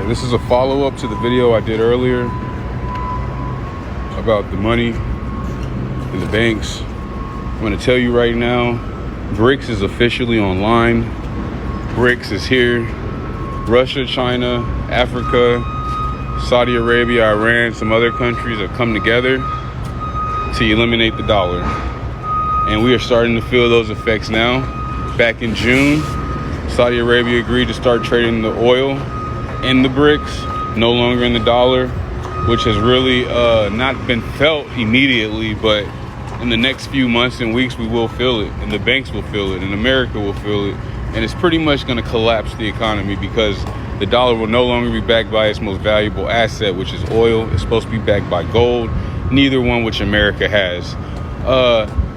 This is a follow-up to the video I did earlier about the money and the banks. I'm going to tell you right now, BRICS is officially online. BRICS is here. Russia, China, Africa, Saudi Arabia, Iran, some other countries have come together to eliminate the dollar. And we are starting to feel those effects now. Back in June, Saudi Arabia agreed to start trading the oil in the BRICS, no longer in the dollar, which has really not been felt immediately, but in the next few months and weeks, we will feel it, and the banks will feel it, and America will feel it, and it's pretty much going to collapse the economy because the dollar will no longer be backed by its most valuable asset, which is oil. It's supposed to be backed by gold, neither one which America has.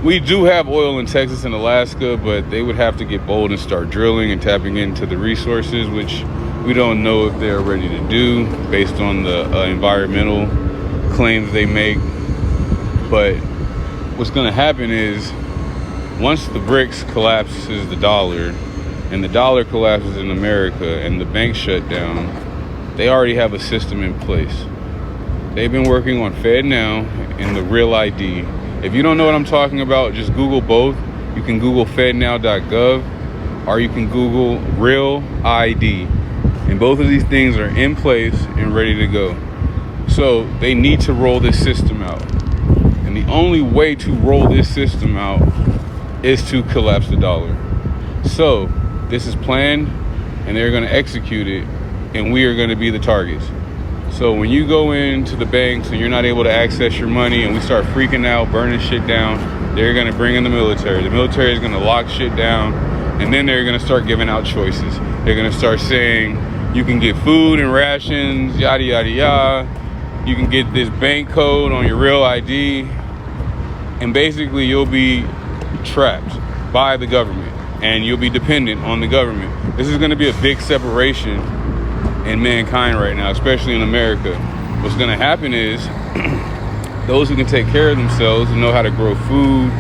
We do have oil in Texas and Alaska, but they would have to get bold and start drilling and tapping into the resources, which we don't know if they're ready to do based on the environmental claims they make. But what's going to happen is once the BRICS collapses the dollar and the dollar collapses in America and the banks shut down, they already have a system in place. They've been working on FedNow and the Real ID. If you don't know what I'm talking about, just Google both. You can Google fednow.gov or you can Google Real ID. And both of these things are in place and ready to go. So they need to roll this system out. And the only way to roll this system out is to collapse the dollar. So this is planned and they're going to execute it, and we are going to be the targets. So when you go into the banks and you're not able to access your money and we start freaking out, burning shit down, they're going to bring in the military. The military is going to lock shit down, and then they're going to start giving out choices. They're going to start saying you can get food and rations, yada, yada, yada. You can get this bank code on your Real ID. And basically you'll be trapped by the government and you'll be dependent on the government. This is going to be a big separation in mankind right now, especially in America. What's going to happen is those who can take care of themselves, who know how to grow food,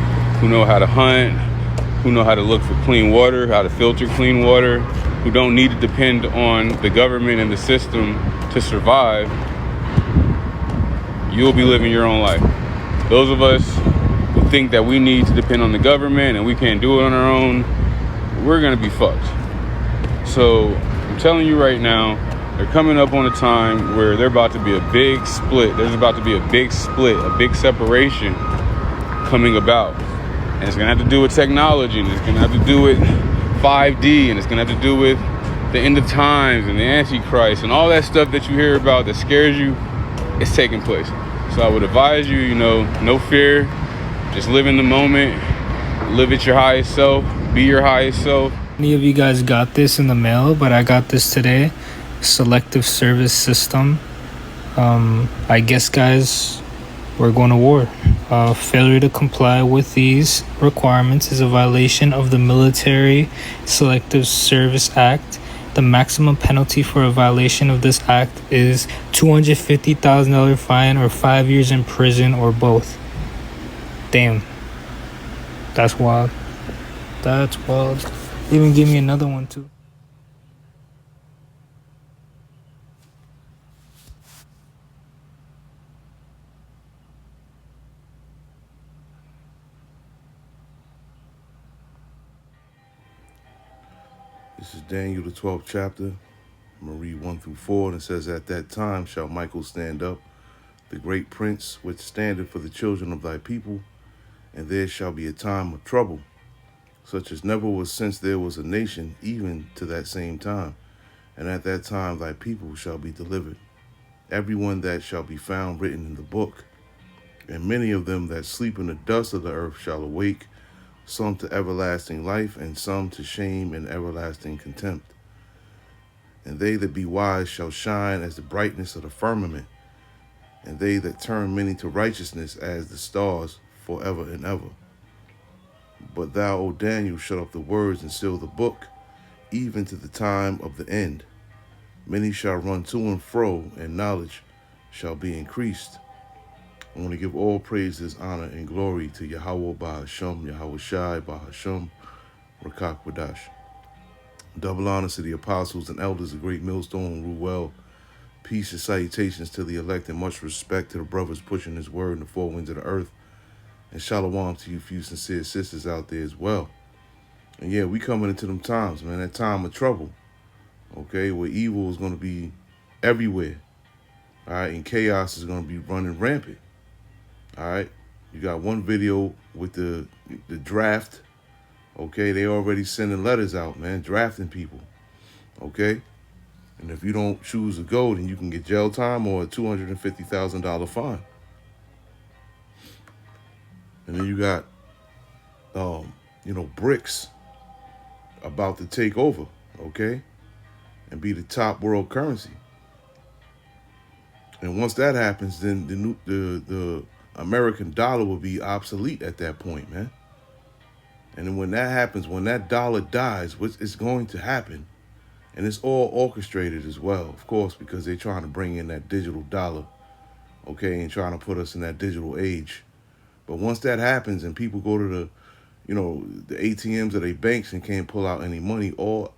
who know how to hunt, who know how to look for clean water, how to filter clean water, who don't need to depend on the government and the system to survive, you'll be living your own life. Those of us who think that we need to depend on the government and we can't do it on our own, we're gonna be fucked. So I'm telling you right now, they're coming up on a time where they're about to be a big split. There's about to be a big split, a big separation coming about. And it's gonna have to do with technology, and it's gonna have to do with 5D, and it's gonna have to do with the end of times and the Antichrist and all that stuff that you hear about that scares you. It's taking place. So I would advise you, no fear. Just live in the moment, live at your highest self, be your highest self. Many of you guys got this in the mail, but I got this today. Selective Service System. I guess, guys, we're going to war. Failure to comply with these requirements is a violation of the Military Selective Service Act. The maximum penalty for a violation of this act is $250,000 fine or 5 years in prison or both. Damn. That's wild. That's wild. Even give me another one too. This is Daniel, the 12th chapter. I'm going to read 1 through 4, and it says, "At that time shall Michael stand up, the great prince, which standeth for the children of thy people, and there shall be a time of trouble, such as never was since there was a nation, even to that same time. And at that time thy people shall be delivered, every one that shall be found written in the book. And many of them that sleep in the dust of the earth shall awake, some to everlasting life, and some to shame and everlasting contempt. And they that be wise shall shine as the brightness of the firmament, and they that turn many to righteousness as the stars forever and ever. But thou, O Daniel, shut up the words and seal the book, even to the time of the end. Many shall run to and fro, and knowledge shall be increased." I want to give all praises, honor, and glory to Yahweh Bahasham, Yahweh Shai Bahasham, Rakak Wadash. Double honor to the apostles and elders of Great Millstone, Ruel, Peace and salutations to the elect and much respect to the brothers pushing this word in the four winds of the earth. And shalom to you few sincere sisters out there as well. And yeah, we coming into them times, man, that time of trouble, okay, where evil is going to be everywhere, all right, and chaos is going to be running rampant, all right. You got one video with the draft, okay, they already sending letters out, man, drafting people, okay. And if you don't choose to go, then you can get jail time or a $250,000 fine. And then you got, BRICS about to take over, okay, and be the top world currency. And once that happens, then the American dollar will be obsolete at that point, man. And then when that happens, when that dollar dies, which is going to happen, and it's all orchestrated as well, of course, because they're trying to bring in that digital dollar, okay, and trying to put us in that digital age. But once that happens and people go to the ATMs of their banks and can't pull out any money, all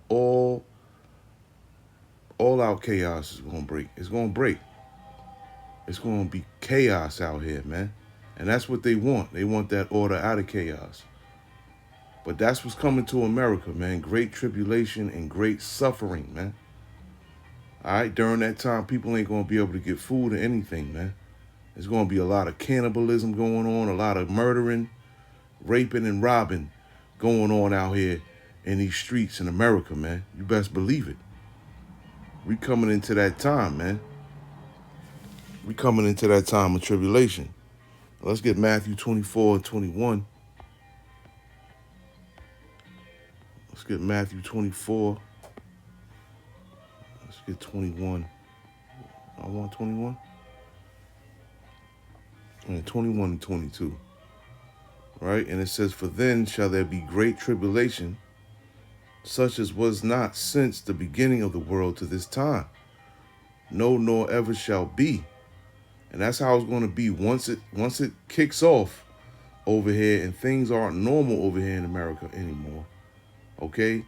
out chaos is gonna break. It's gonna break. It's gonna be chaos out here, man. And that's what they want. They want that order out of chaos. But that's what's coming to America, man. Great tribulation and great suffering, man. All right, during that time, people ain't gonna be able to get food or anything, man. There's gonna be a lot of cannibalism going on, a lot of murdering, raping, and robbing going on out here in these streets in America, man. You best believe it. We coming into that time, man. We coming into that time of tribulation. Let's get Matthew 24 and 21. Let's get Matthew 24. Let's get 21. I want 21. And 21 and 22. Right? And it says, "For then shall there be great tribulation, such as was not since the beginning of the world to this time. No, nor ever shall be." And that's how it's going to be once it kicks off over here and things aren't normal over here in America anymore. Okay?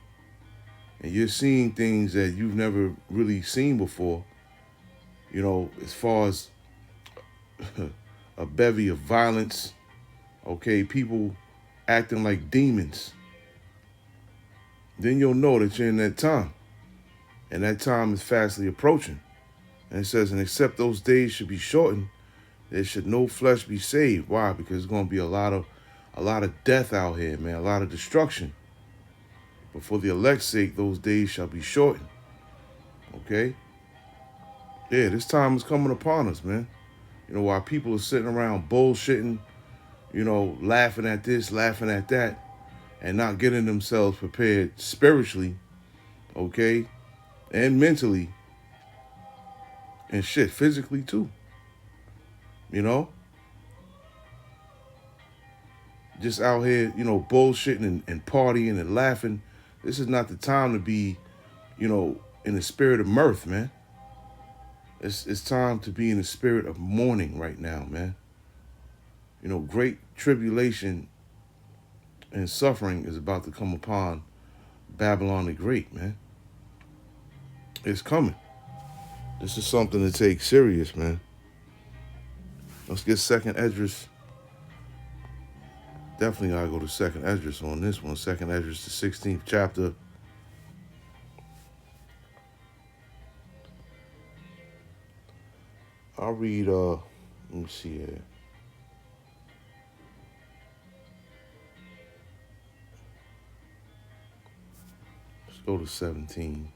And you're seeing things that you've never really seen before, as far as a bevy of violence, okay, people acting like demons. Then you'll know that you're in that time. And that time is fastly approaching. And it says, "And except those days should be shortened, there should no flesh be saved." Why? Because there's going to be a lot of death out here, man, a lot of destruction. But for the elect's sake, those days shall be shortened. Okay? Yeah, this time is coming upon us, man. While people are sitting around bullshitting, laughing at this, laughing at that, and not getting themselves prepared spiritually, okay, and mentally, and shit, physically too. Just out here, bullshitting and partying and laughing. This is not the time to be, in the spirit of mirth, man. It's time to be in the spirit of mourning right now, man. Great tribulation and suffering is about to come upon Babylon the Great, man. It's coming. This is something to take serious, man. Let's get Second Esdras. Definitely gotta go to Second Esdras on this one. Second Esdras, the 16th chapter. I'll read, let me see here. Let's go to 17.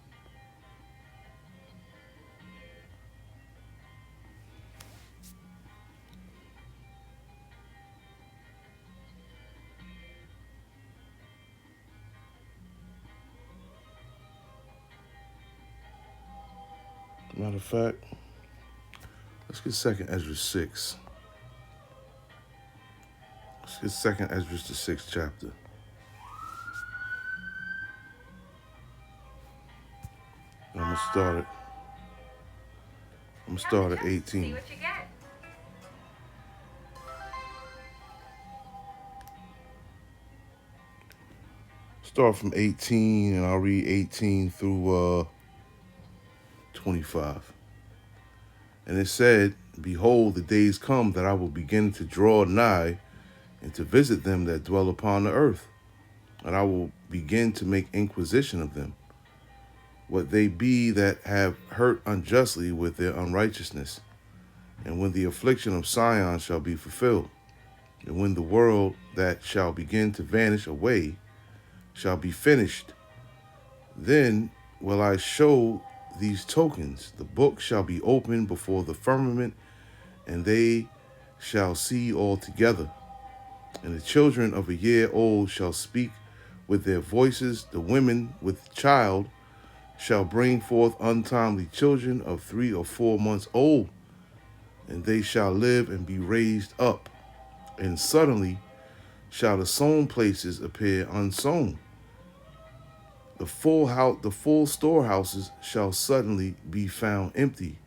Matter of fact, let's get Second Esdras 6. Let's get Second Esdras the 6th chapter. And I'm gonna start at 18. See what you get. Start from 18 and I'll read 18 through 25. And it said, behold, the days come that I will begin to draw nigh and to visit them that dwell upon the earth. And I will begin to make inquisition of them, what they be that have hurt unjustly with their unrighteousness. And when the affliction of Sion shall be fulfilled, and when the world that shall begin to vanish away shall be finished, then will I show these tokens. The book shall be opened before the firmament, and they shall see all together. And the children of a year old shall speak with their voices. The women with child shall bring forth untimely children of 3 or 4 months old, and they shall live and be raised up. And suddenly shall the sown places appear unsown. The full storehouses shall suddenly be found empty.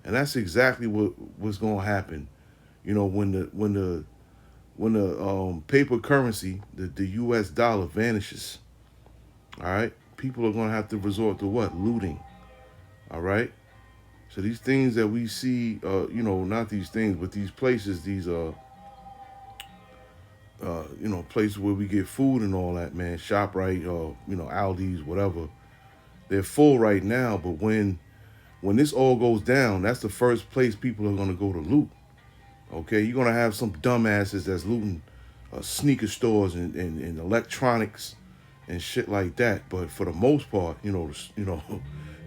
And that's exactly what's gonna happen. You know, when the paper currency, the US dollar vanishes. All right. People are gonna have to resort to what? Looting. All right. So these things that we see, not these things, but these places, these places where we get food and all that, man, ShopRite, Aldi's, whatever, they're full right now. But when this all goes down, that's the first place people are gonna go to loot. Okay, you're gonna have some dumbasses that's looting sneaker stores and electronics and shit like that. But for the most part,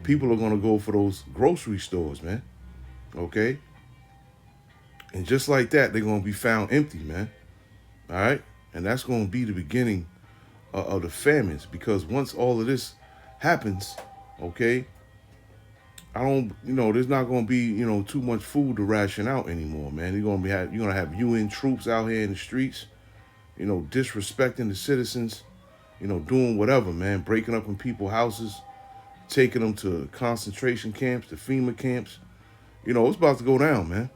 people are gonna go for those grocery stores, man. Okay, and just like that, they're gonna be found empty, man. All right, and that's gonna be the beginning of the famines, because once all of this happens, okay, there's not gonna be too much food to ration out anymore, man. You're gonna have UN troops out here in the streets, disrespecting the citizens, doing whatever, man, breaking up in people's houses, taking them to concentration camps, to FEMA camps. It's about to go down, man.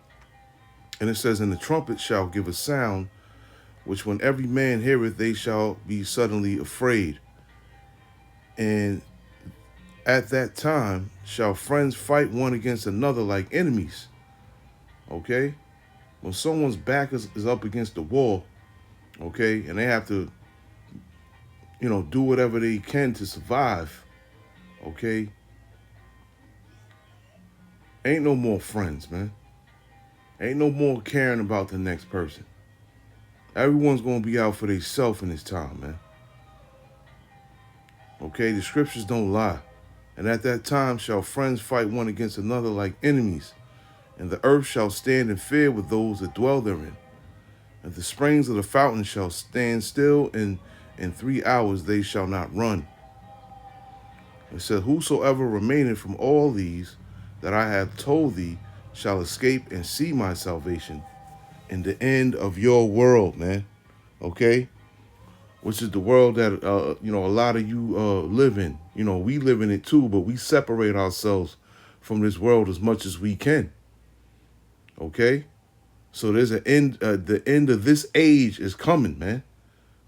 And it says, and the trumpet shall give a sound, which when every man heareth, they shall be suddenly afraid. And at that time shall friends fight one against another like enemies. Okay? When someone's back is up against the wall, okay, and they have to, do whatever they can to survive, okay, ain't no more friends, man. Ain't no more caring about the next person. Everyone's going to be out for themselves in this time, man. Okay, the scriptures don't lie. And at that time shall friends fight one against another like enemies, and the earth shall stand in fear with those that dwell therein. And the springs of the fountain shall stand still, and in 3 hours they shall not run. It said, whosoever remaineth from all these that I have told thee shall escape and see my salvation in the end of your world, man. Okay? Which is the world that, a lot of you live in. We live in it too, but we separate ourselves from this world as much as we can. Okay? So there's an end, the end of this age is coming, man.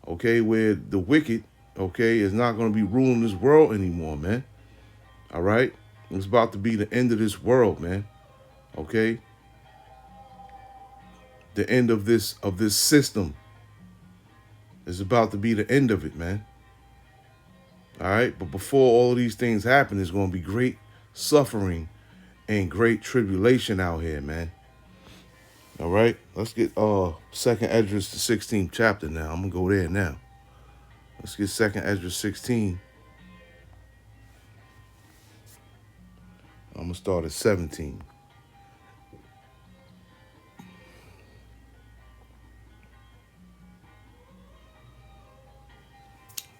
Okay? Where the wicked, okay, is not going to be ruling this world anymore, man. All right? It's about to be the end of this world, man. Okay? The end of this system is about to be the end of it, man. All right? But before all of these things happen, there's going to be great suffering and great tribulation out here, man. All right? Let's get 2nd Esdras, the 16th chapter now. I'm going to go there now. Let's get 2nd Esdras 16. I'm going to start at 17.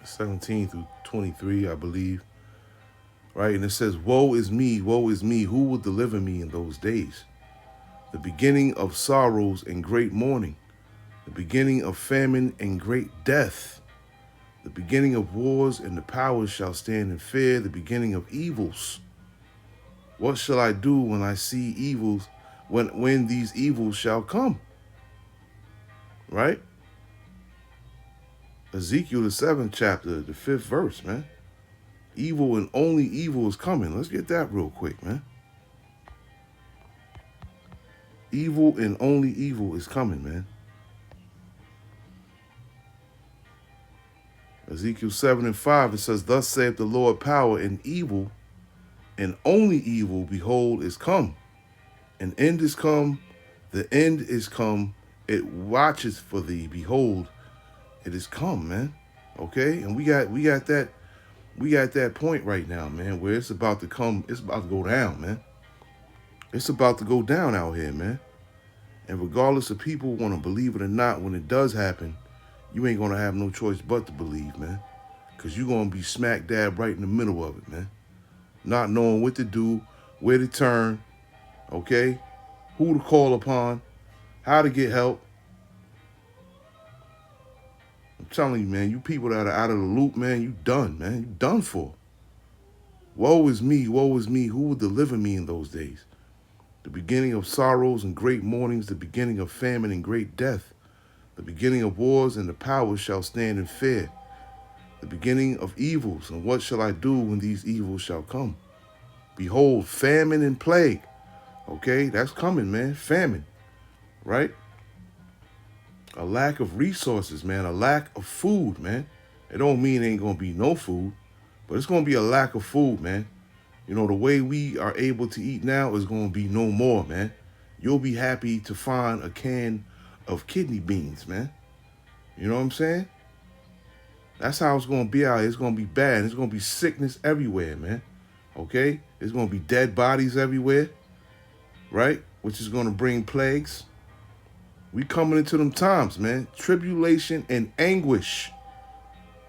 17 through 23, I believe. Right? And it says, woe is me, who will deliver me in those days? The beginning of sorrows and great mourning, the beginning of famine and great death, the beginning of wars, and the powers shall stand in fear, the beginning of evils. What shall I do when I see evils, when these evils shall come? Right? Ezekiel, the 7th chapter, the 5th verse, man. Evil and only evil is coming. Let's get that real quick, man. Evil and only evil is coming, man. Ezekiel 7:5, it says, thus saith the Lord, power and evil, and only evil, behold, is come. An end is come, the end is come, it watches for thee, behold, it is come, man. Okay? And we got that point right now, man, where it's about to come, it's about to go down, man. It's about to go down out here, man. And regardless of people want to believe it or not, when it does happen, you ain't going to have no choice but to believe, man. Because you're going to be smack dab right in the middle of it, man. Not knowing what to do, where to turn, okay? Who to call upon, how to get help. I'm telling you, man, you people that are out of the loop, man, you done, man. You done for. Woe is me, who will deliver me in those days? The beginning of sorrows and great mournings, the beginning of famine and great death. The beginning of wars, and the powers shall stand in fear. The beginning of evils, and what shall I do when these evils shall come? Behold, famine and plague. Okay, that's coming, man. Famine, right? A lack of resources, man. A lack of food, man. It don't mean it ain't gonna be no food, but it's gonna be a lack of food, man. You know, the way we are able to eat now is gonna be no more, man. You'll be happy to find a can of kidney beans, man. You know what I'm saying? That's how it's going to be out here. It's going to be bad. It's going to be sickness everywhere, man. Okay? There's going to be dead bodies everywhere, right? Which is going to bring plagues. We coming into them times, man. Tribulation and anguish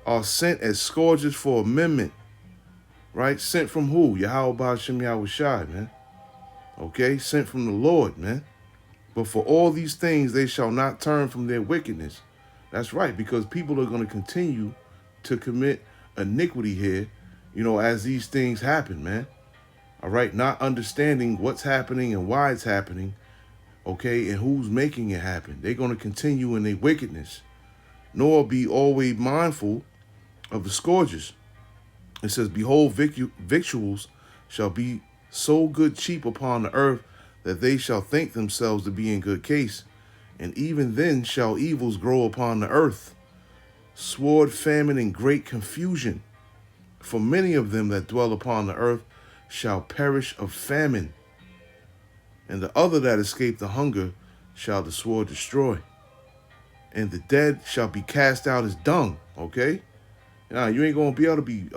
are sent as scourges for amendment, right? Sent from who? Yahweh Ba'ashem Yahushai, man. Okay? Sent from the Lord, man. But for all these things, they shall not turn from their wickedness. That's right, because people are going to continue to commit iniquity here, you know, as these things happen, man. All right, not understanding what's happening and why it's happening, okay, and who's making it happen. They're going to continue in their wickedness, nor be always mindful of the scourges. It says, behold, victuals shall be so good cheap upon the earth that they shall think themselves to be in good case. And even then shall evils grow upon the earth, sword, famine, and great confusion. For many of them that dwell upon the earth shall perish of famine, and the other that escape the hunger shall the sword destroy. And the dead shall be cast out as dung, okay? Now, you ain't going to be able to be,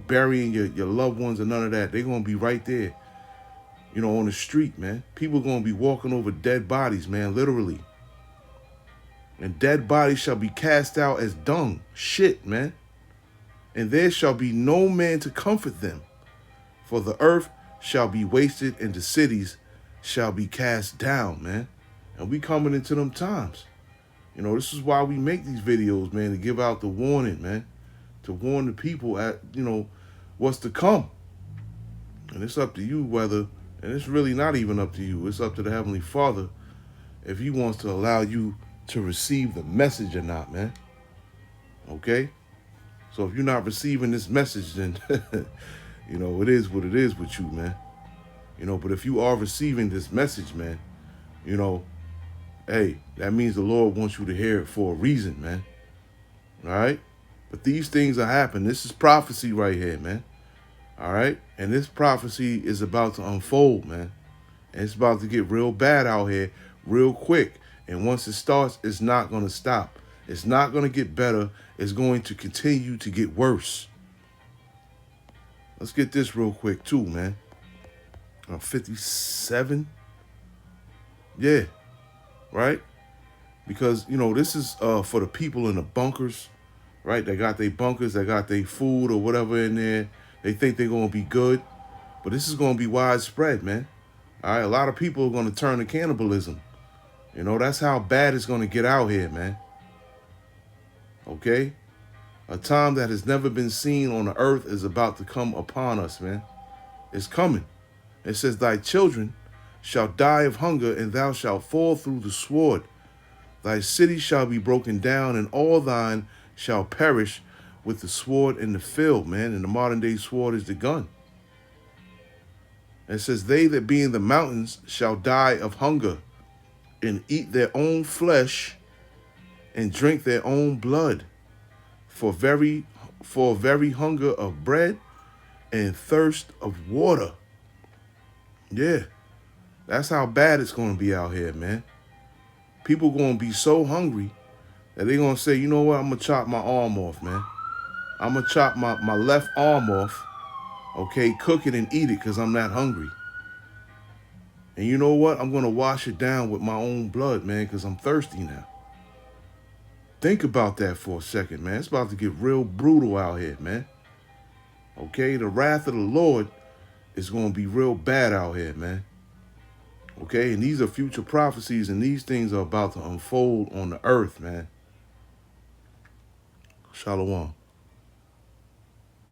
burying your loved ones or none of that. They're going to be right there, on the street, man. People going to be walking over dead bodies, man, literally. And dead bodies shall be cast out as dung, shit, man. And there shall be no man to comfort them. For the earth shall be wasted, and the cities shall be cast down, man. And we coming into them times. This is why we make these videos, man, to give out the warning, man. To warn the people at, what's to come. And it's up to you whether, and it's really not even up to you. It's up to the Heavenly Father if he wants to allow you to receive the message or not, man. Okay? So if you're not receiving this message, then, it is what it is with you, man. But if you are receiving this message, man, hey, that means the Lord wants you to hear it for a reason, man. All right? But these things are happening. This is prophecy right here, man. All right? And this prophecy is about to unfold, man. And it's about to get real bad out here real quick. And once it starts, it's not going to stop. It's not going to get better. It's going to continue to get worse. Let's get this real quick, too, man. 57. Yeah. Right? Because, this is for the people in the bunkers, right? They got their bunkers, they got their food or whatever in there. They think they're going to be good. But this is going to be widespread, man. All right? A lot of people are going to turn to cannibalism. That's how bad it's going to get out here, man. Okay? A time that has never been seen on the earth is about to come upon us, man. It's coming. It says, thy children shall die of hunger, and thou shalt fall through the sword. Thy city shall be broken down, and all thine shall perish with the sword in the field, man. And the modern day sword is the gun. It says, they that be in the mountains shall die of hunger. and eat their own flesh and drink their own blood for very hunger of bread and thirst of water. Yeah, that's how bad it's going to be out here, man. People going to be so hungry that they're going to say, you know what, I'm going to chop my arm off, man. I'm going to chop my left arm off, okay, cook it and eat it because I'm not hungry. And you know what? I'm going to wash it down with my own blood, man, because I'm thirsty now. Think about that for a second, man. It's about to get real brutal out here, man. Okay, the wrath of the Lord is going to be real bad out here, man. Okay, and these are future prophecies, and these things are about to unfold on the earth, man. Shalom.